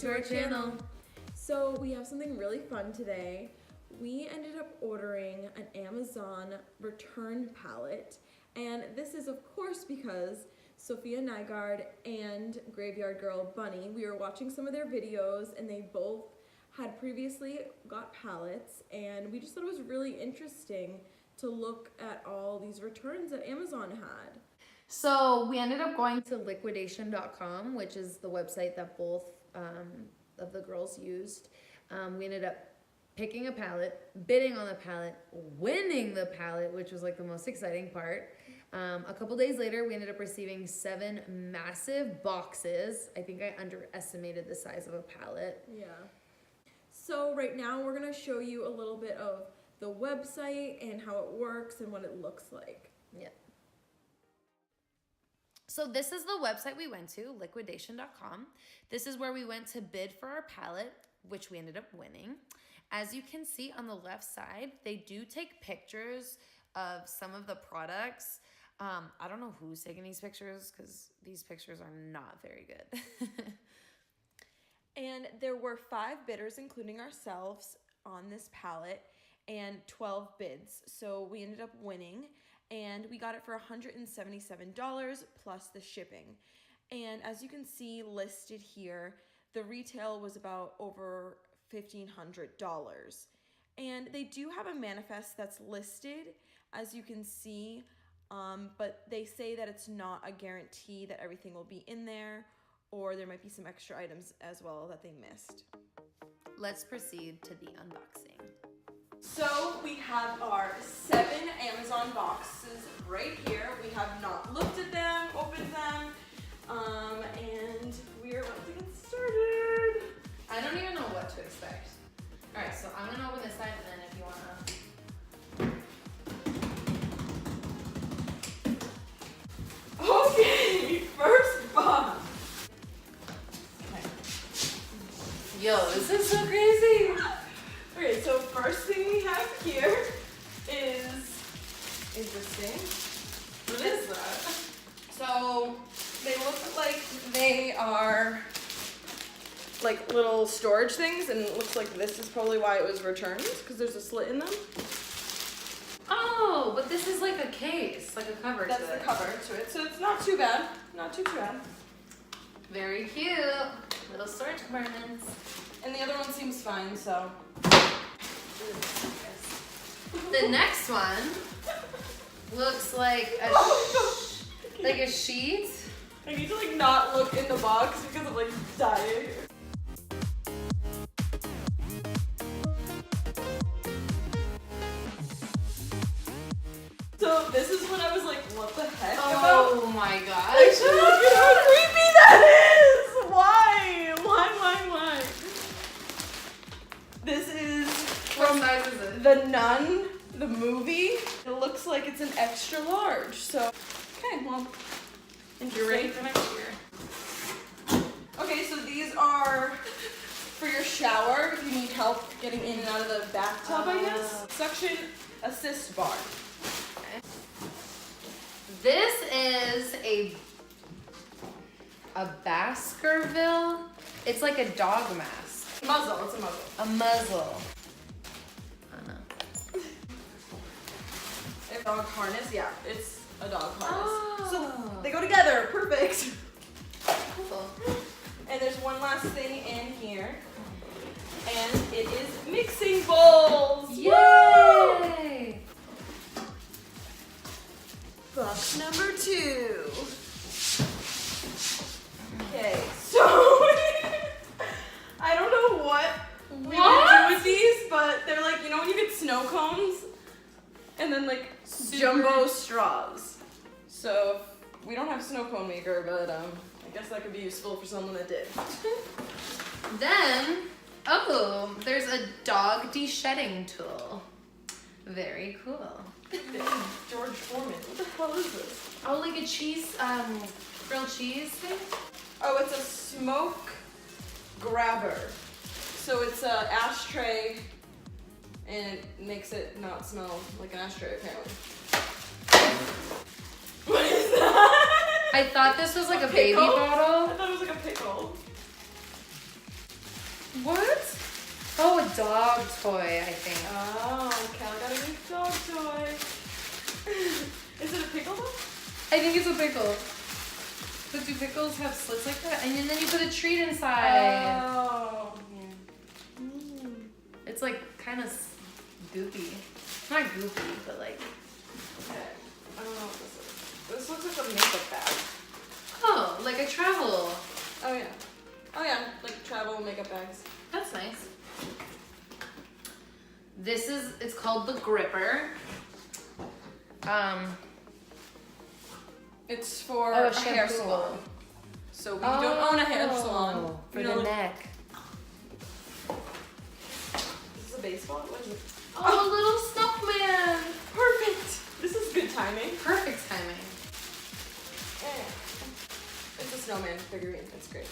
to our channel. So we have something really fun today. We ended up ordering an Amazon return pallet, and this is of course because Sophia Nygaard and Graveyard Girl Bunny, we were watching some of their videos and they both had previously got pallets, and we just thought it was really interesting to look at all these returns that Amazon had. So we ended up going to liquidation.com, which is the website that both of the girls used. We ended up picking a pallet, bidding on the pallet, winning the pallet, which was like the most exciting part. A couple days later, we ended up receiving 7 massive boxes. I think I underestimated the size of a pallet. Yeah. So right now we're gonna show you a little bit of the website and how it works and what it looks like. Yeah. So this is the website we went to, liquidation.com. This is where we went to bid for our pallet, which we ended up winning. As you can see on the left side, they do take pictures of some of the products. I don't know who's taking these pictures because these pictures are not very good. And there were 5 bidders, including ourselves, on this pallet, and 12 bids. So we ended up winning, and we got it for $177 plus the shipping. And as you can see listed here, the retail was about over $1,500. And they do have a manifest that's listed, as you can see, but they say that it's not a guarantee that everything will be in there, or there might be some extra items as well that they missed. Let's proceed to the unboxing. So we have our 7 Amazon boxes right here. We have not looked at them, opened them, and we are about to get started. I don't even know what to expect. All right, so I'm gonna open this side, and then if you wanna. Okay, first box. Yo, this is so crazy. Okay, so first thing we have here is interesting. What is that? So they look like they are like little storage things, and it looks like this is probably why it was returned, because there's a slit in them. Oh, but this is like a case, like a cover. That's the cover to it, so it's not too bad. Not too bad. Very cute. Little storage compartments. And the other one seems fine, so. The next one looks like a like a sheet. I need to like not look in the box because I'm like dying. So this is when I was like, what the heck? Oh my gosh. Look at how creepy that is! Why? Why? This is What from size is it? The Nun, the movie. It looks like it's an extra large, so. Okay, well. You're ready for next year. Okay, so these are for your shower if you need help getting in and out of the bathtub, I guess. Suction assist bar. Okay. This is a Baskerville. It's like a dog mask. Muzzle, it's a muzzle. A muzzle. Oh no. A dog harness, yeah, it's a dog harness. Oh. So they go together, perfect. Cool. And there's one last thing in here, and it is mixing bowls. Yay! Box number 2. Okay, so I don't know what we would do with these, but they're like, you know when you get snow cones and then like jumbo straws. So we don't have a snow cone maker, but I guess that could be useful for someone that did. Then, oh, there's a dog de-shedding tool. Very cool. George Foreman. What the hell is this? Oh, like a cheese, grilled cheese thing? Oh, it's a smoke grabber. So it's an ashtray, and it makes it not smell like an ashtray, apparently. What is that? I thought this was like a baby pickle? bottle. I thought it was like a pickle. What? Oh, a dog toy, I think. Oh, Cal got a new dog toy. Is it a pickle though? I think it's a pickle. But do pickles have slits like that? And then you put a treat inside. Oh. It's like kind of goopy. Not goopy, but like. Okay. I don't know what this is. This looks like a makeup bag. Oh, like a travel. Oh yeah. Oh yeah, like travel makeup bags. That's nice. It's called the Gripper. It's for Oh, a hair shampoo. salon. So we don't own a hair salon. For We the don't- neck. This is a baseball? What is it? Oh, a little snowman. Perfect! This is good timing. Perfect timing. It's a snowman figurine. That's great.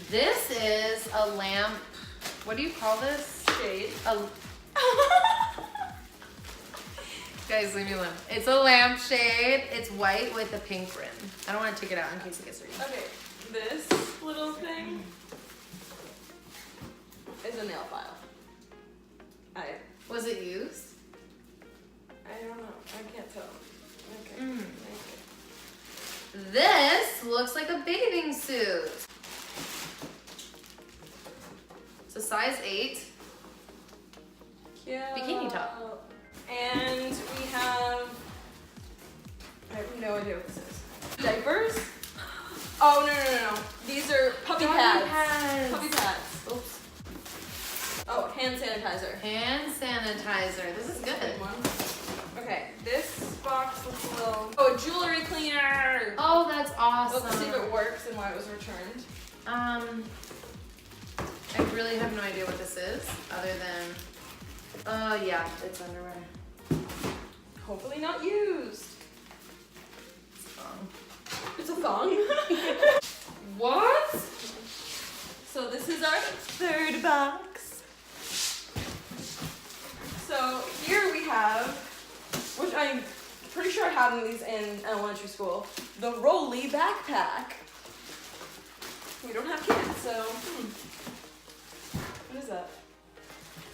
This is a lamp. What do you call this? Shade. Guys, leave me alone. It's a lampshade. It's white with a pink rim. I don't want to take it out in case it gets dirty. Okay, this little thing is a nail file. Was it used? I don't know. I can't tell. Okay. This looks like a bathing suit. It's a size 8. Cute. Bikini top. And we have, I have no idea what this is. Diapers? Oh, no. These are puppy pads. Puppy pads. Oops. Oh, hand sanitizer. Hand sanitizer. This is good. Good one. Okay, this box looks a little, oh, a jewelry cleaner. Oh, that's awesome. Let's see if it works and why it was returned. I really have no idea what this is, other than, yeah, it's underwear. Hopefully not used. It's It's a thong. What? So this is our third box. So here we have, which I'm pretty sure I had these in elementary school, the Rolly backpack. We don't have kids, so what is that?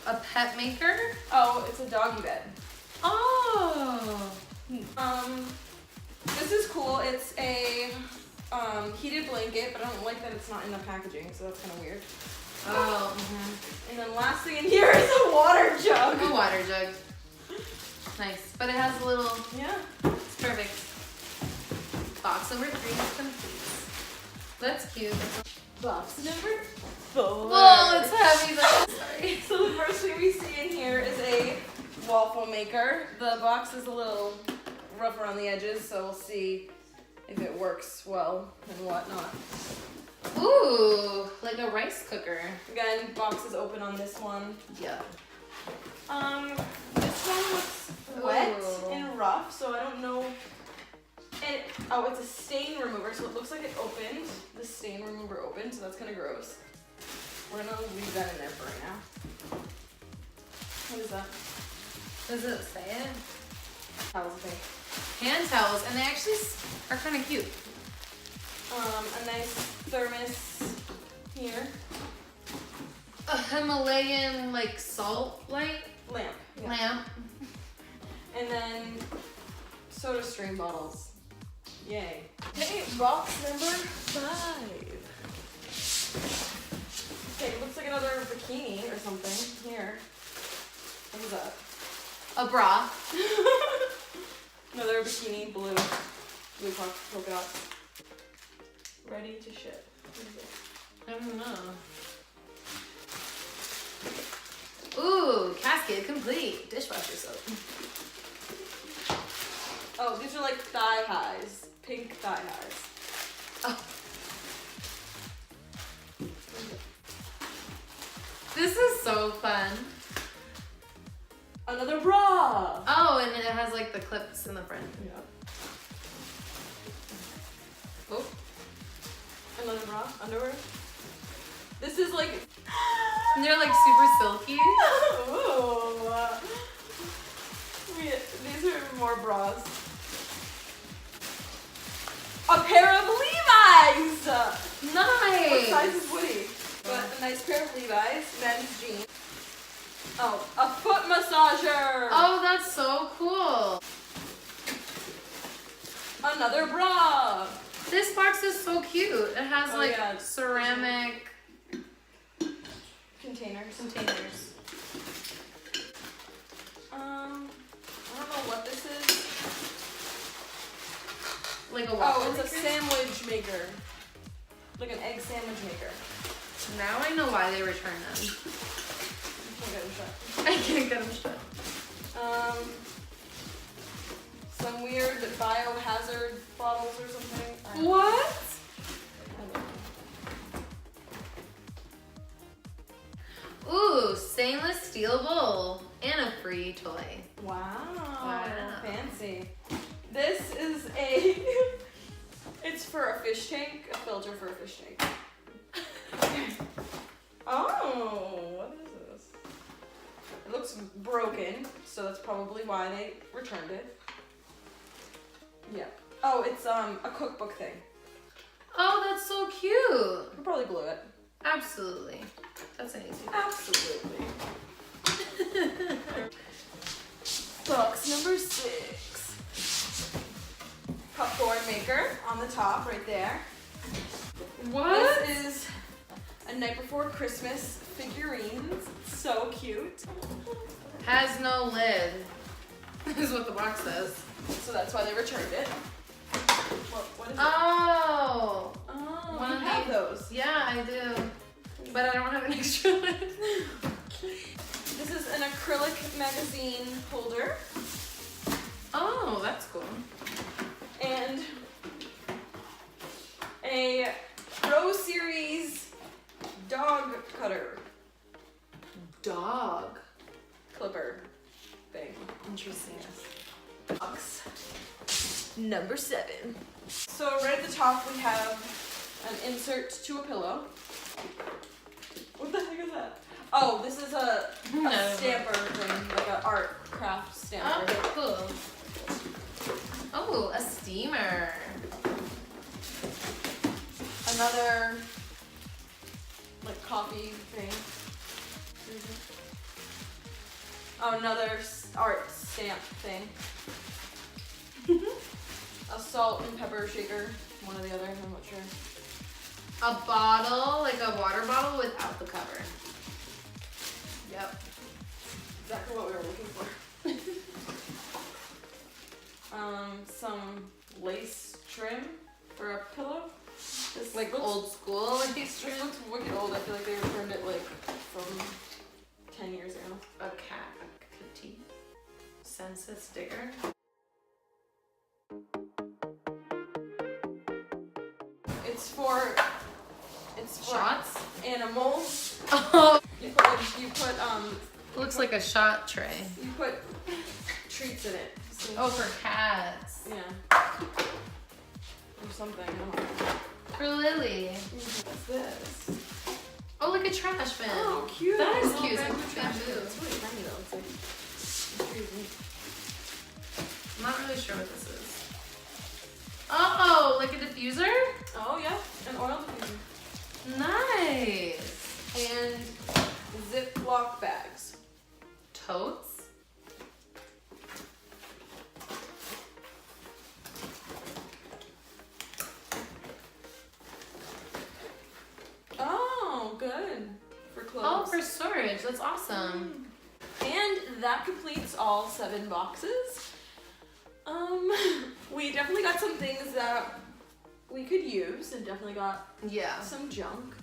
A pet maker? Oh, it's a doggy bed. Oh. This is cool. It's a heated blanket, but I don't like that it's not in the packaging, so that's kind of weird. Oh. And then last thing in here is a water jug. A water jug. Nice, but it has a little. Yeah. It's perfect. Box number 3 is complete. That's cute. Box number 4. Whoa, it's heavy though. Sorry. So the first thing we see in here is a waffle maker. The box is a little rough around the edges, so we'll see if it works well and whatnot. Ooh, like a rice cooker. Again, box is open on this one. Yeah. This one looks wet Ooh. and rough, so I don't know. And oh, it's a stain remover, so it looks like it opened. The stain remover opened, so that's kind of gross. We're gonna leave that in there for right now. What is that? Does it say it? Towels, I think. Hand towels, and they actually are kind of cute. A nice thermos here. A Himalayan like salt light Lamp. Yeah. lamp. And then soda stream bottles. Yay. Okay, box number 5. Okay, it looks like another bikini or something. Here. What is that? A bra. Another bikini, blue polka dots. Ready to ship. What is it? I don't know. Ooh, casket complete. Dishwasher soap. Oh, these are like thigh highs. Pink thigh highs. Oh. This is so fun. Another bra! Oh, and it has like the clips in the front. Yeah. Oh. Another bra? Underwear? This is like... And they're like super silky. Ooh. These are more bras. A pair of Levi's! Nice! What size is Woody? Got a nice pair of Levi's, men's jeans. Oh, a foot massager. Oh, that's so cool. Another bra. This box is so cute. It has like yeah. ceramic Containers. I don't know what this is. Like a waffle Oh, it's a maker? sandwich maker. Like an egg sandwich maker. Now I know why they returned them. You can't get them shut. I can't get them shut. Some weird biohazard bottles or something. What? Ooh, stainless steel bowl and a free toy. Wow. Fancy. This is a, it's for a fish tank, a filter for a fish tank. Oh, what is this? It looks broken, so that's probably why they returned it. Yeah. Oh, it's a cookbook thing. Oh, that's so cute. We'll probably glue it. Absolutely. That's an easy. Absolutely. Box number 6. Popcorn maker on the top right there. What? This is a Night Before Christmas figurines. So cute. Has no lid. Is what the box says. So that's why they returned it. What is it? Oh. Oh, One you of have these. those. Yeah, I do. But I don't have an extra lid. This is an acrylic magazine holder. Oh, that's cool. And a Pro Series dog cutter Dog. clipper thing. Interesting. Box number 7. So right at the top we have an insert to a pillow. What the heck is that? Oh, this is a stamper thing, like an art craft stamper. Oh, cool. Oh, a steamer. Another like coffee thing. Oh, another art stamp thing. A salt and pepper shaker. One or the other, I'm not sure. A bottle, like a water bottle without the cover. Yep. Exactly what we were looking for. Some lace trim for a pillow. This Like, like old school lace This trim. looks wicked old. I feel like they returned it like from 10 years ago. A petite census sticker. It's for Shots? animals. Oh, You put looks like a shot tray. you put treats in it. So, Oh, for cats. yeah. Or something. I don't know. For Lily. What's this? Oh, like a trash bin. Oh, cute. That is Little cute. bamboo It's trash bamboo. bin. It's really tiny though. It's like crazy. I'm not really sure what this is. Oh, like a diffuser? Oh yeah, an oil diffuser. Nice. And Ziploc bags. Totes? Oh, good. For clothes. Oh, for storage. That's awesome. And that completes all 7 boxes. We definitely got some things that we could use and definitely got Yeah. some junk.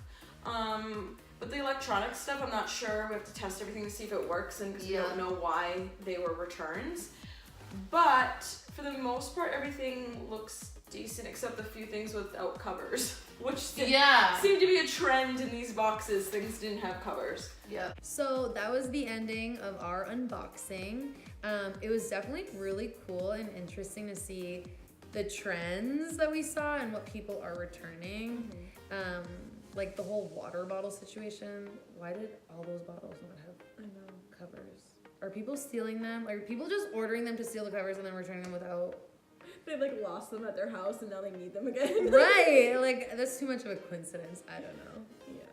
But the electronic stuff, I'm not sure. We have to test everything to see if it works and because we don't know why they were returns. But for the most part, everything looks decent except the few things without covers, which seemed to be a trend in these boxes. Things didn't have covers. Yeah. So that was the ending of our unboxing. It was definitely really cool and interesting to see the trends that we saw and what people are returning. Like the whole water bottle situation. Why did all those bottles not have covers? Are people stealing them? Are people just ordering them to steal the covers and then returning them without? They like lost them at their house and now they need them again. Right, like that's too much of a coincidence. I don't know. Yeah.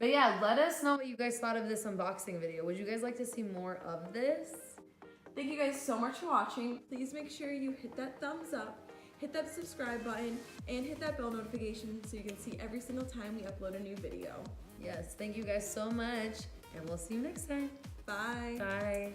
But yeah, let us know what you guys thought of this unboxing video. Would you guys like to see more of this? Thank you guys so much for watching. Please make sure you hit that thumbs up, hit that subscribe button, and hit that bell notification so you can see every single time we upload a new video. Yes, thank you guys so much, and we'll see you next time. Bye. Bye.